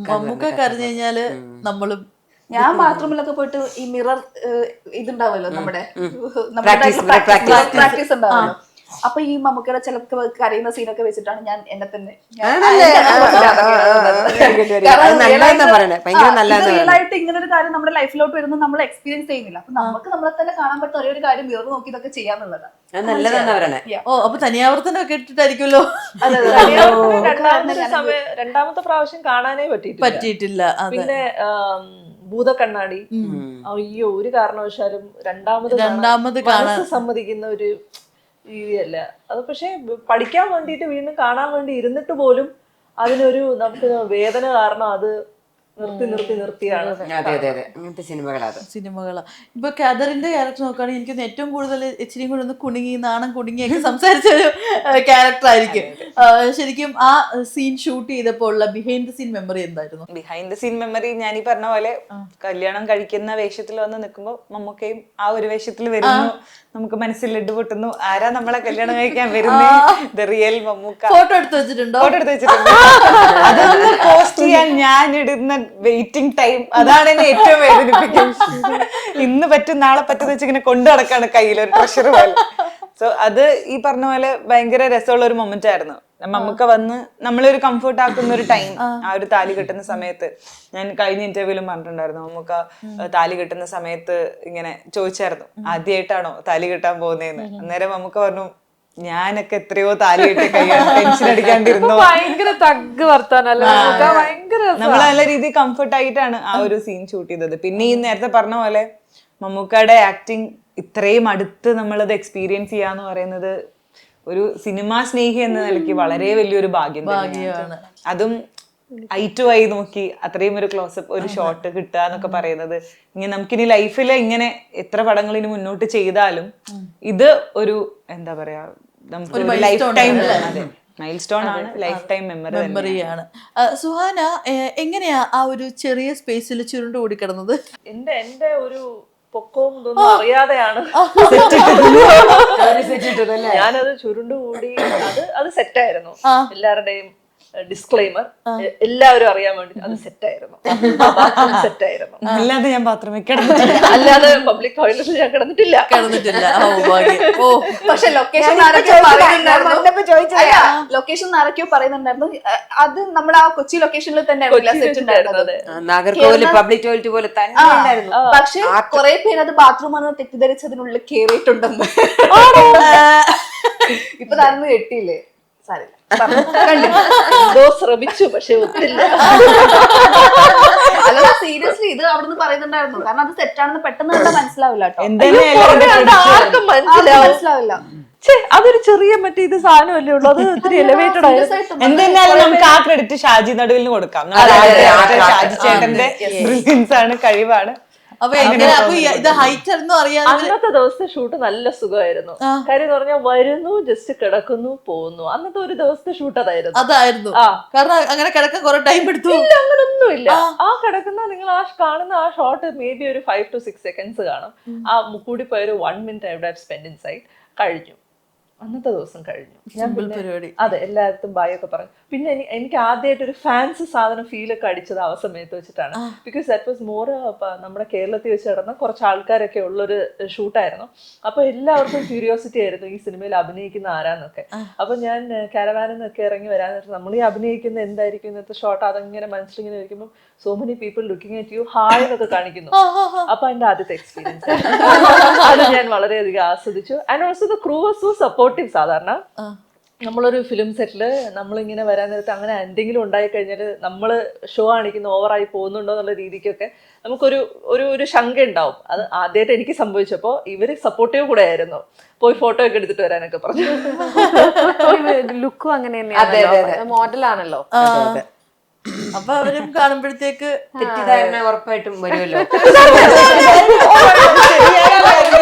മമ്മൂക്ക കരഞ്ഞു കഴിഞ്ഞാല് നമ്മളും. ഞാൻ ബാത്റൂമിലൊക്കെ പോയിട്ട് ഈ മിറർ ഇതുണ്ടാവല്ലോ നമ്മുടെ പ്രാക്ടീസ് ഉണ്ടാവല്ലോ, അപ്പൊ ഈ മമ്മൂക്കയുടെ ചിലർക്ക് കരയുന്ന സീനൊക്കെ വെച്ചിട്ടാണ് ഞാൻ എന്നെ തന്നെ റിയലായിട്ട് ഇങ്ങനെ ഒരു കാര്യം നമ്മുടെ ലൈഫിലോട്ട് വരുന്നത് നമ്മൾ എക്സ്പീരിയൻസ് ചെയ്യുന്നില്ല. അപ്പൊ നമുക്ക് നമ്മളെ തന്നെ കാണാൻ പറ്റുന്ന ഒരേ ഒരു കാര്യം മിറർ നോക്കി ഇതൊക്കെ ചെയ്യാന്നുള്ളതാണ്. ഓ അപ്പൊ തനിയാവർത്തനം കേട്ടിട്ടായിരിക്കുമല്ലോ. രണ്ടാമത്തെ പ്രാവശ്യം കാണാനേ പറ്റിയിട്ടില്ല. പിന്നെ ഭൂതക്കണ്ണാടി, അയ്യോ ഒരു കാരണവശാലും രണ്ടാമത് മനസ്സ് സമ്മതിക്കുന്ന ഒരു രീതിയല്ല അത്. പക്ഷെ പഠിക്കാൻ വേണ്ടിയിട്ട് വീണ്ടും കാണാൻ വേണ്ടി ഇരുന്നിട്ട് പോലും അതിനൊരു നമുക്ക് വേദന കാരണം അത് നിർത്തിയാണ്. അങ്ങനത്തെ സിനിമകളാ. ഇപ്പൊ ഖദറിന്റെ ക്യാരക്ടർ നോക്കുകയാണെങ്കിൽ എനിക്ക് ഏറ്റവും കൂടുതൽ ഇച്ചിരി കൂടെ ഒന്ന് കുണുങ്ങി നാണം കുടുങ്ങിയൊക്കെ സംസാരിച്ച ഒരു ക്യാരക്ടർ ആയിരിക്കും. ശരിക്കും ആ സീൻ ഷൂട്ട് ചെയ്തപ്പോൾ ഉള്ള ബിഹൈൻഡ് ദ സീൻ മെമ്മറി എന്തായിരുന്നു? ബിഹൈൻഡ് ദ സീൻ മെമ്മറി ഞാൻ ഈ പറഞ്ഞ പോലെ കല്യാണം കഴിക്കുന്ന വേഷത്തിൽ വന്ന് നിൽക്കുമ്പോൾ മമ്മൂക്കയും ആ ഒരു വേഷത്തിൽ വരുന്നു, നമുക്ക് മനസ്സിൽ ലഡ്ഡു പൊട്ടുന്നു, ആരാ നമ്മളെ കല്യാണം കഴിക്കാൻ വരുന്നത്, റിയൽ മമ്മൂക്ക. ഫോട്ടോ എടുത്ത് വെച്ചിട്ടുണ്ടോ? ഫോട്ടോ എടുത്ത് വെച്ചിട്ടുണ്ട്. അതൊന്ന് പോസ്റ്റ് ചെയ്യാൻ ഞാൻ ഇടുന്ന വെയിറ്റിംഗ് ടൈം അതാണ് എന്നെ ഏറ്റവും വേദനിപ്പിക്കുന്നത്. ഇന്ന് പറ്റും നാളെ പറ്റുന്ന വെച്ച് ഇങ്ങനെ കൊണ്ടു നടക്കാണ് കയ്യിൽ ഒരു ട്രഷർ പോലെ. സോ അത് ഈ പറഞ്ഞ പോലെ ഭയങ്കര രസമുള്ള ഒരു മൊമെന്റ് ആയിരുന്നു. മമ്മൂക്ക വന്ന് നമ്മളൊരു കംഫർട്ട് ആക്കുന്ന ഒരു ടൈം, ആ ഒരു താലി കെട്ടുന്ന സമയത്ത്. ഞാൻ കഴിഞ്ഞ ഇന്റർവ്യൂലും പറഞ്ഞിട്ടുണ്ടായിരുന്നു, മമ്മൂക്ക താലി കെട്ടുന്ന സമയത്ത് ഇങ്ങനെ ചോദിച്ചായിരുന്നു, ആദ്യമായിട്ടാണോ താലി കെട്ടാൻ പോകുന്നതെന്ന്. അന്നേരം മമ്മൂക്ക പറഞ്ഞു, ഞാനൊക്കെ എത്രയോ താലി കെട്ടി കഴിയാൻ ടെൻഷൻ അടിക്കാണ്ടിരുന്നു. ഭയങ്കര തഗ് വർത്താനല്ലേ, നമ്മൾ നല്ല രീതിയിൽ കംഫർട്ട് ആയിട്ടാണ് ആ ഒരു സീൻ ഷൂട്ട് ചെയ്തത്. പിന്നെ ഈ നേരത്തെ പറഞ്ഞ പോലെ മമ്മൂക്കയുടെ ആക്ടിങ് ഇത്രയും അടുത്ത് നമ്മളത് എക്സ്പീരിയൻസ് ചെയ്യാന്ന് പറയുന്നത് ഒരു സിനിമാ സ്നേഹി എന്ന നിലയ്ക്ക് വളരെ വലിയൊരു ഭാഗ്യം തന്നെയാണ്. അതും ഐ ടു ഐ നോക്കി അത്രയും ഒരു ക്ലോസപ്പ് ഒരു ഷോട്ട് കിട്ടുക എന്നൊക്കെ പറയുന്നത്, ഇങ്ങനെ നമുക്കിനി ലൈഫില് ഇങ്ങനെ എത്ര പടങ്ങൾ ഇനി മുന്നോട്ട് ചെയ്താലും ഇത് ഒരു എന്താ പറയാ, നമുക്ക് ലൈഫ് ടൈം മൈൽ സ്റ്റോൺ ആണ്, ലൈഫ് ടൈം മെമ്മറിയാണ്. സുഹാന, എങ്ങനെയാ ആ ഒരു ചെറിയ സ്പേസിൽ ചുരുണ്ട് കൂടി കിടന്നത്? എന്റെ ഒരു പൊക്കവും ഇതൊന്നും അറിയാതെയാണ് ഞാനത് ചുരുണ്ടുകൂടി. അത് സെറ്റായിരുന്നു. എല്ലാവരുടെയും ഡിസ്ക്ലെയിമർ, എല്ലാവരും അറിയാൻ വേണ്ടി അത് സെറ്റായിരുന്നു. സെറ്റായിരുന്നു. അല്ലാതെ ഞാൻ ബാത്റൂമിൽ അല്ലാതെ പബ്ലിക് ടോയ്ലറ്റിൽ ഞാൻ കിടന്നിട്ടില്ല. പക്ഷെ ലൊക്കേഷൻ ആരൊക്കെയോ പറയുന്നുണ്ടായിരുന്നു, അത് നമ്മുടെ ആ കൊച്ചി ലൊക്കേഷനിൽ തന്നെ സെറ്റ് ഉണ്ടായിരുന്നത്. നാഗർകോവിൽ പബ്ലിക് ടോയ്ലറ്റ് പോലെ തന്നെ ഉണ്ടായിരുന്നു. പക്ഷെ കുറെ പേര് അത് ബാത്റൂം ആണ് തെറ്റിദ്ധരിച്ചതിനുള്ളിൽ കേറിയിട്ടുണ്ടെന്ന്. ഇപ്പൊ താരന്ന് കെട്ടിയില്ലേ, സാരില്ല, എന്തോ ശ്രമിച്ചു പക്ഷെ ഒത്തില്ല. അല്ല സീരിയസ്ലി ഇത് അവിടുന്ന് പറയുന്നുണ്ടായിരുന്നു. കാരണം അത് സെറ്റാണെന്ന് പെട്ടെന്ന് കണ്ടാൽ മനസ്സിലാവില്ല കേട്ടോ, ആർക്കും മനസ്സിലാവില്ല. അതൊരു ചെറിയ മറ്റേ ഇത് സാധനമല്ലേ ഉള്ളൂ, അത് ഒത്തിരി എലിവേറ്റഡ് ആയിരുന്നു. എന്തായാലും നമുക്ക് ആ ക്രെഡിറ്റ് ഷാജി നടുവിലിന് കൊടുക്കാം. ഷാജി ചേട്ടന്റെ ബ്രില്യൻസ് ആണ്, കഴിവാണ്. അന്നത്തെ ദിവസത്തെ ഷൂട്ട് നല്ല സുഖമായിരുന്നു. കാര്യം എന്ന് പറഞ്ഞാൽ വരുന്നു, ജസ്റ്റ് കിടക്കുന്നു, പോകുന്നു. അന്നത്തെ ഒരു ദിവസത്തെ ഷൂട്ട് അതായിരുന്നു. കാരണം അങ്ങനെ കിടക്കാൻ കുറെ ടൈം എടുത്തു. ഇല്ല, അങ്ങനൊന്നുമില്ല. ആ കിടക്കുന്ന നിങ്ങൾ ആ കാണുന്ന ആ ഷോട്ട് മേ ബി ഒരു 5 to 6 seconds കാണും. ആ കൂടി പോയ ഒരു 1 minute I would have spent inside. കഴിഞ്ഞു, അന്നത്തെ ദിവസം കഴിഞ്ഞു. അതെ, എല്ലായിടത്തും ബായ് ഒക്കെ പറഞ്ഞു. പിന്നെ എനിക്ക് ആദ്യമായിട്ട് ഒരു ഫാൻസി സാധനം ഫീലൊക്കെ അടിച്ചത് ആ സമയത്ത് വെച്ചിട്ടാണ്. ബിക്കോസ് ദാറ്റ് വാസ് മോർ നമ്മുടെ കേരളത്തിൽ വെച്ച് നടന്ന കുറച്ച് ആൾക്കാരൊക്കെ ഉള്ളൊരു ഷൂട്ടായിരുന്നു. അപ്പൊ എല്ലാവർക്കും ക്യൂരിയോസിറ്റി ആയിരുന്നു ഈ സിനിമയിൽ അഭിനയിക്കുന്ന ആരാന്നൊക്കെ. അപ്പൊ ഞാൻ കാരവാനിൽ നിന്നൊക്കെ ഇറങ്ങി വരാൻ നേരത്തെ നമ്മൾ ഈ അഭിനയിക്കുന്ന എന്തായിരിക്കും ഇന്നത്തെ ഷോട്ട്, അതങ്ങനെ മനസ്സിലിങ്ങനെ ഇരിക്കുമ്പോൾ so many people looking at you, hi എന്നൊക്കെ കാണിക്കുന്നു. അപ്പൊ എന്റെ ആദ്യത്തെ എക്സ്പീരിയൻസ് അത് ഞാൻ വളരെയധികം ആസ്വദിച്ചു. And also the crew was so supportive. സാധാരണ നമ്മളൊരു ഫിലിം സെറ്റില് നമ്മളിങ്ങനെ വരാൻ നേരത്തെ അങ്ങനെ എന്തെങ്കിലും ഉണ്ടായിക്കഴിഞ്ഞാൽ നമ്മൾ ഷോ കാണിക്കുന്ന ഓവറായി പോകുന്നുണ്ടോ എന്നുള്ള രീതിക്കൊക്കെ നമുക്കൊരു ഒരു ശങ്ക ഉണ്ടാവും. അത് ആദ്യമായിട്ട് എനിക്ക് സംഭവിച്ചപ്പോൾ ഇവര് സപ്പോർട്ടീവ് കൂടെ ആയിരുന്നു. പോയി ഫോട്ടോ ഒക്കെ എടുത്തിട്ട് വരാനൊക്കെ പറഞ്ഞു. ലുക്കും അങ്ങനെ തന്നെയാണ്, മോഡലാണല്ലോ. അപ്പൊ അവരും കാണുമ്പോഴത്തേക്ക് തെറ്റിദ്ധാരണ ഉറപ്പായിട്ടും വരുമല്ലോ.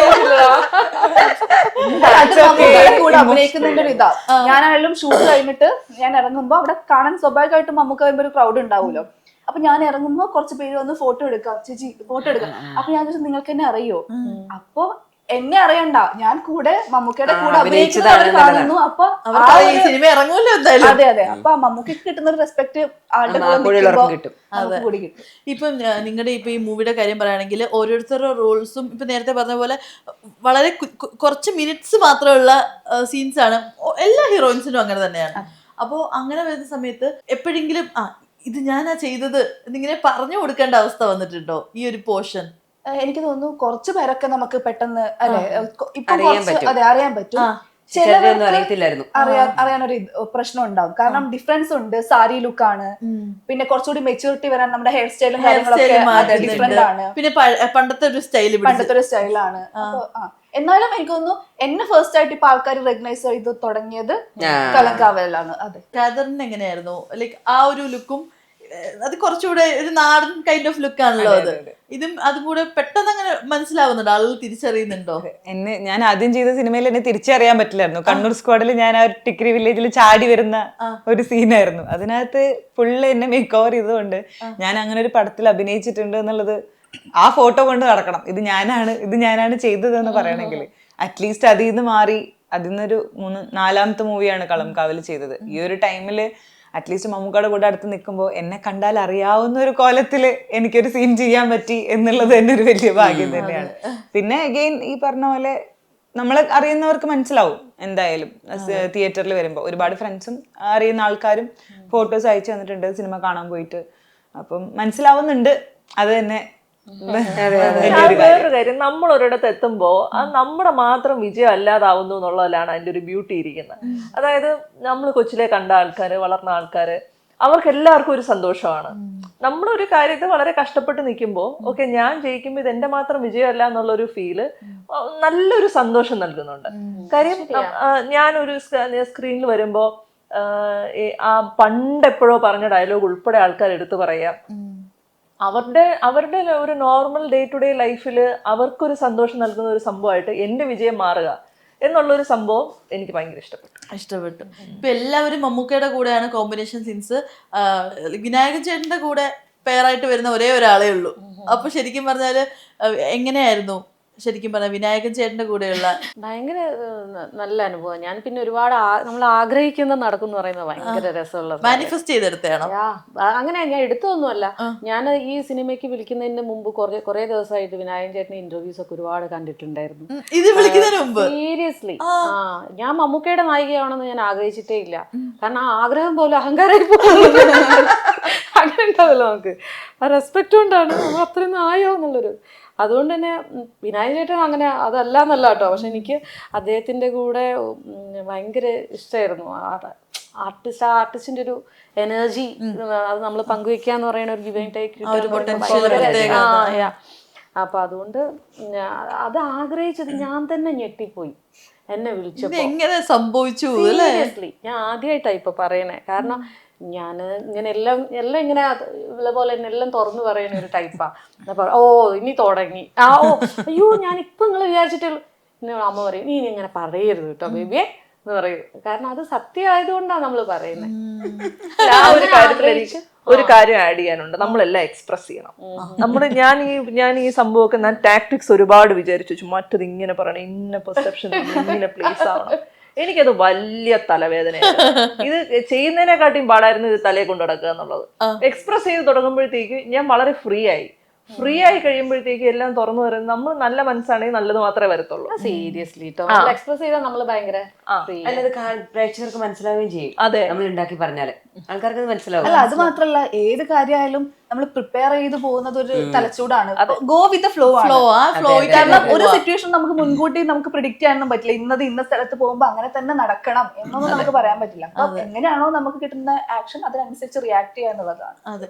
കൂടെ അഭിനയിക്കുന്നതിന്റെ ഒരു ഇതാ. ഞാനായാലും ഷൂട്ട് കഴിഞ്ഞിട്ട് ഞാൻ ഇറങ്ങുമ്പോ അവിടെ കാണാൻ സ്വാഭാവികമായിട്ടും നമുക്ക് വരുമ്പോ ഒരു ക്രൗഡ് ഉണ്ടാവുമല്ലോ. അപ്പൊ ഞാൻ ഇറങ്ങുമ്പോ കുറച്ച് പേര് വന്ന് ഫോട്ടോ എടുക്കാം, ചേച്ചി ഫോട്ടോ എടുക്കാം. അപ്പൊ ഞാൻ ചോദിച്ചു നിങ്ങൾക്ക് എന്നെ അറിയോ? അപ്പൊ എന്നെ അറിയണ്ട, ഞാൻ കൂടെ മമ്മൂക്കയുടെ കൂടെ അഭിനയിച്ചതാണ് അഭിനയിക്കുന്നത് അവർ കാണുന്നു. അപ്പൊ അവർക്ക് ഈ സിനിമ ഇറങ്ങുമല്ലോ എന്തായാലും. അതെ അതെ, അപ്പൊ ആ മമ്മൂക്കയ്ക്ക് കിട്ടുന്ന ഒരു റെസ്പെക്ട് ആളുടെ കൂടെ കൂടെയുള്ളവർക്കും നിൽക്കുമ്പോ കിട്ടും. നമുക്ക് കൂടി കിട്ടും. ഇപ്പം നിങ്ങളുടെ ഇപ്പൊ ഈ മൂവിയുടെ കാര്യം പറയുകയാണെങ്കിൽ ഓരോരുത്തരുടെ റോൾസും ഇപ്പൊ നേരത്തെ പറഞ്ഞ പോലെ വളരെ കുറച്ച് മിനിറ്റ്സ് മാത്രമുള്ള സീൻസ് ആണ്. എല്ലാ ഹീറോയിൻസിനും അങ്ങനെ തന്നെയാണ്. അപ്പോൾ അങ്ങനെ വരുന്ന സമയത്ത് എപ്പോഴെങ്കിലും ഇത് ഞാനാ ചെയ്തത് എന്നിങ്ങനെ പറഞ്ഞു കൊടുക്കേണ്ട അവസ്ഥ വന്നിട്ടുണ്ടോ ഈ ഒരു പോർഷൻ? എനിക്ക് തോന്നുന്നു കുറച്ചു പേരൊക്കെ നമുക്ക് പെട്ടെന്ന് അല്ലെ ഇപ്പൊ അറിയാൻ പറ്റും. അതെ അറിയാൻ പറ്റും. ചിലരൊന്നും അറിയത്തില്ലായിരുന്നു. അറിയാനൊരു പ്രശ്നം ഉണ്ടാവും. കാരണം ഡിഫറൻസ് ഉണ്ട്. സാരി ലുക്ക് ആണ്, പിന്നെ കുറച്ചുകൂടി മെച്യൂരിറ്റി വരാൻ നമ്മുടെ ഹെയർ സ്റ്റൈലും കാര്യങ്ങളൊക്കെ ഡിഫറെന്റ് ആണ്. പിന്നെ പണ്ടത്തെ ഒരു സ്റ്റൈല്, പണ്ടത്തെ ഒരു സ്റ്റൈലാണ്. എന്നാലും എനിക്ക് തോന്നുന്നു എന്നെ ഫസ്റ്റ് ആയിട്ട് ഇപ്പൊ ആൾക്കാർ റെക്കഗ്നൈസ് ചെയ്ത് തുടങ്ങിയത് കലങ്കാവലാണ്. അതെ, കാദറിന് എങ്ങനെയായിരുന്നു? ലൈക്ക് ആ ഒരു ലുക്കും അത് കുറച്ചുകൂടെ ഒരു നാടൻ കൈൻഡ് ഓഫ് ലുക്ക് ആണല്ലോ അത്. ഇതും അതും കൂടെ പെട്ടെന്ന് അങ്ങനെ മനസ്സിലാവുന്നുണ്ടോ? ആളുകൾ തിരിച്ചറിയുന്നുണ്ടോ? ഞാൻ ആദ്യം ചെയ്ത സിനിമയിൽ എന്നെ തിരിച്ചറിയാൻ പറ്റില്ലായിരുന്നു. കണ്ണൂർ സ്ക്വാഡിൽ ഞാൻ ആ ഒരു ടിക്കറി വില്ലേജിൽ ചാടി വരുന്ന ഒരു സീനായിരുന്നു. അതിനകത്ത് ഫുള്ള് എന്നെ മേക്ക് ഓവർ ചെയ്തുകൊണ്ട് ഞാൻ അങ്ങനെ ഒരു പടത്തിൽ അഭിനയിച്ചിട്ടുണ്ട് എന്നുള്ളത് ആ ഫോട്ടോ കൊണ്ട് നടക്കണം. ഇത് ഞാനാണ് ചെയ്തതെന്ന് പറയണമെങ്കിൽ അറ്റ്ലീസ്റ്റ് അതിൽ നിന്ന് മാറി അതിൽ നിന്നൊരു 4ാമത്തെ മൂവിയാണ് കളംകാവൽ ചെയ്തത്. ഈ ഒരു ടൈമില് അറ്റ്ലീസ്റ്റ് മമ്മൂക്കയുടെ കൂടെ അടുത്ത് നിൽക്കുമ്പോൾ എന്നെ കണ്ടാൽ അറിയാവുന്ന ഒരു കോലത്തില് എനിക്കൊരു സീൻ ചെയ്യാൻ പറ്റി എന്നുള്ളത് തന്നെ ഒരു വലിയ ഭാഗ്യം തന്നെയാണ്. പിന്നെ അഗെയിൻ ഈ പറഞ്ഞ പോലെ നമ്മളെ അറിയുന്നവർക്ക് മനസ്സിലാവും എന്തായാലും. തിയേറ്ററിൽ വരുമ്പോൾ ഒരുപാട് ഫ്രണ്ട്സും അറിയുന്ന ആൾക്കാരും ഫോട്ടോസ് അയച്ചു തന്നിട്ടുണ്ട് സിനിമ കാണാൻ പോയിട്ട്. അപ്പം മനസ്സിലാവുന്നുണ്ട്. അത് തന്നെ വേറൊരു കാര്യം, നമ്മൾ ഒരിടത്ത് എത്തുമ്പോ അത് നമ്മുടെ മാത്രം വിജയം അല്ലാതാവുന്നു എന്നുള്ളതിലാണ് അതിന്റെ ഒരു ബ്യൂട്ടി ഇരിക്കുന്നത്. അതായത് നമ്മൾ കൊച്ചിലെ കണ്ട ആൾക്കാര്, വളർന്ന ആൾക്കാര്, അവർക്ക് എല്ലാവർക്കും ഒരു സന്തോഷമാണ്. നമ്മളൊരു കാര്യത്തെ വളരെ കഷ്ടപ്പെട്ട് നിൽക്കുമ്പോൾ ഓക്കെ ഞാൻ ജയിക്കുമ്പോൾ ഇത് എന്റെ മാത്രം വിജയമല്ല എന്നുള്ളൊരു ഫീല് നല്ലൊരു സന്തോഷം നൽകുന്നുണ്ട്. കാര്യം ഞാനൊരു സ്ക്രീനിൽ വരുമ്പോ ആ പണ്ടെപ്പോഴോ പറഞ്ഞ ഡയലോഗ് ഉൾപ്പെടെ ആൾക്കാർ എടുത്തു പറയാം. അവരുടെ ഒരു നോർമൽ ഡേ ടു ഡേ ലൈഫിൽ അവർക്കൊരു സന്തോഷം നൽകുന്ന ഒരു സംഭവമായിട്ട് എൻ്റെ വിജയം മാറുക എന്നുള്ളൊരു സംഭവം എനിക്ക് ഭയങ്കര ഇഷ്ടപ്പെട്ടു. ഇപ്പൊ എല്ലാവരും മമ്മൂക്കയുടെ കൂടെയാണ് കോമ്പിനേഷൻ സീൻസ്. വിനായകൻ ചേട്ടന്റെ കൂടെ പെയറായിട്ട് വരുന്ന ഒരേ ഒരാളേ ഉള്ളൂ. അപ്പൊ ശരിക്കും പറഞ്ഞാല് എങ്ങനെയായിരുന്നു ശരിക്കും പറഞ്ഞ വിനായകൻ ചേട്ടന്റെ കൂടെയുള്ള? ഭയങ്കര നല്ല അനുഭവം. ഞാൻ പിന്നെ ഒരുപാട് നമ്മൾ ആഗ്രഹിക്കുന്ന നടക്കും പറയുന്നത് ഭയങ്കര രസമുള്ളത്. മാനിഫെസ്റ്റ് ചെയ്തെടുത്താണോ? അങ്ങനെ ഞാൻ എടുത്തൊന്നുമല്ല. ഞാൻ ഈ സിനിമയ്ക്ക് വിളിക്കുന്നതിന് മുമ്പ് കുറെ ദിവസമായിട്ട് വിനായകൻ ചേട്ടന്റെ ഇന്റർവ്യൂസ് ഒക്കെ ഒരുപാട് കണ്ടിട്ടുണ്ടായിരുന്നു. ഇത് വിളിക്കുന്നതിന് മുമ്പ് സീരിയസ്ലി ഞാൻ മമ്മൂക്കയുടെ നായികയാണെന്ന് ഞാൻ ആഗ്രഹിച്ചിട്ടേ ഇല്ല. കാരണം ആ ആഗ്രഹം പോലെ അഹങ്കാരമായി പോകുന്നത് അങ്ങനെ ഉണ്ടാവല്ലോ നമുക്ക്. ആ റെസ്പെക്ട് കൊണ്ടാണ് അത്രയൊന്നും ആയോ എന്നുള്ളൊരു. അതുകൊണ്ട് തന്നെ വിനായകൻ ചേട്ടൻ അങ്ങനെ അതല്ല എന്നല്ല കേട്ടോ. പക്ഷെ എനിക്ക് അദ്ദേഹത്തിൻ്റെ കൂടെ ഭയങ്കര ഇഷ്ടമായിരുന്നു. ആർട്ടിസ്റ്റിന്റെ ഒരു എനർജി അത് നമ്മൾ പങ്കുവെക്കാന്ന് പറയുന്ന ഒരു ഗിവ് ആൻഡ് ടേക്ക്. അപ്പൊ അതുകൊണ്ട് അത് ആഗ്രഹിച്ചത് ഞാൻ തന്നെ ഞെട്ടിപ്പോയി. എന്നെ വിളിച്ചപ്പോ എങ്ങനെ സംഭവിച്ചു? സീരിയസ്ലി ഞാൻ ആദ്യമായിട്ടാ ഇപ്പൊ പറയണേ. കാരണം ഞാൻ ഇങ്ങനെ എല്ലാം ഇങ്ങനെ പോലെ തന്നെ എല്ലാം തുറന്നു പറയുന്ന ഒരു ടൈപ്പാ. ഓ ഇനി തുടങ്ങി അയ്യോ ഞാൻ ഇപ്പൊ നിങ്ങൾ വിചാരിച്ചിട്ടുള്ളൂ. അമ്മ പറയും നീ ഇങ്ങനെ പറയരുത് കേട്ടോ ബേബിയെ എന്ന് പറയും. കാരണം അത് സത്യമായതുകൊണ്ടാണ് നമ്മൾ പറയുന്നത്. ആ ഒരു കാര്യത്തിൽ എനിക്ക് ഒരു കാര്യം ആഡ് ചെയ്യാനുണ്ട്. നമ്മളെല്ലാം എക്സ്പ്രസ് ചെയ്യണം. ഞാൻ ഈ സംഭവമൊക്കെ ഞാൻ ടാക്ടിക്സ് ഒരുപാട് വിചാരിച്ചു. മറ്റത് ഇങ്ങനെ പറയണം, ഇന്ന പെർസെപ്ഷൻ ഇങ്ങനെ പ്ലേസ് ആവണം. എനിക്കത് വലിയ തലവേദനയാണ്. ഇത് ചെയ്യുന്നതിനെക്കാട്ടിയും പാടായിരുന്നു ഇത് തലയെ കൊണ്ട് നടക്കുക എന്നുള്ളത്. എക്സ്പ്രസ് ചെയ്ത് തുടങ്ങുമ്പോഴത്തേക്ക് ഞാൻ വളരെ ഫ്രീ ആയി കഴിയുമ്പോഴത്തേക്ക് എല്ലാം തുറന്നു വരുന്നത്. നമ്മൾ നല്ല മനസ്സാണെങ്കിൽ നല്ലത് മാത്രമേ വരത്തുള്ളൂ. സീരിയസ്ലി എക്സ്പ്രസ് ചെയ്താൽ നമ്മൾ ഭയങ്കര പ്രേക്ഷകർക്ക് മനസ്സിലാവുകയും ചെയ്യും. അതെ, നമ്മൾ ഉണ്ടാക്കി പറഞ്ഞാല് ആൾക്കാർക്ക് മനസ്സിലാവും. അല്ല അത് മാത്രല്ല, ഏത് കാര്യമായാലും നമ്മൾ പ്രിപ്പയർ ചെയ്ത് പോകുന്നത് ഒരു തലച്ചൂടാണ്. ഗോ വിത്ത് ദ ഫ്ലോ ആണ്. കാരണം ഒരു സിറ്റുവേഷൻ നമുക്ക് മുൻകൂട്ടി നമുക്ക് പ്രിഡിക്റ്റ് ചെയ്യാനൊന്നും പറ്റില്ല. ഇന്ന സ്ഥലത്ത് പോകുമ്പോൾ അങ്ങനെ തന്നെ നടക്കണം എന്നൊന്നും നമുക്ക് പറയാൻ പറ്റില്ല. അപ്പൊ എങ്ങനെയാണോ നമുക്ക് കിട്ടുന്ന ആക്ഷൻ അതിനനുസരിച്ച് റിയാക്ട് ചെയ്യുക എന്നുള്ളതാണ്. അതെ,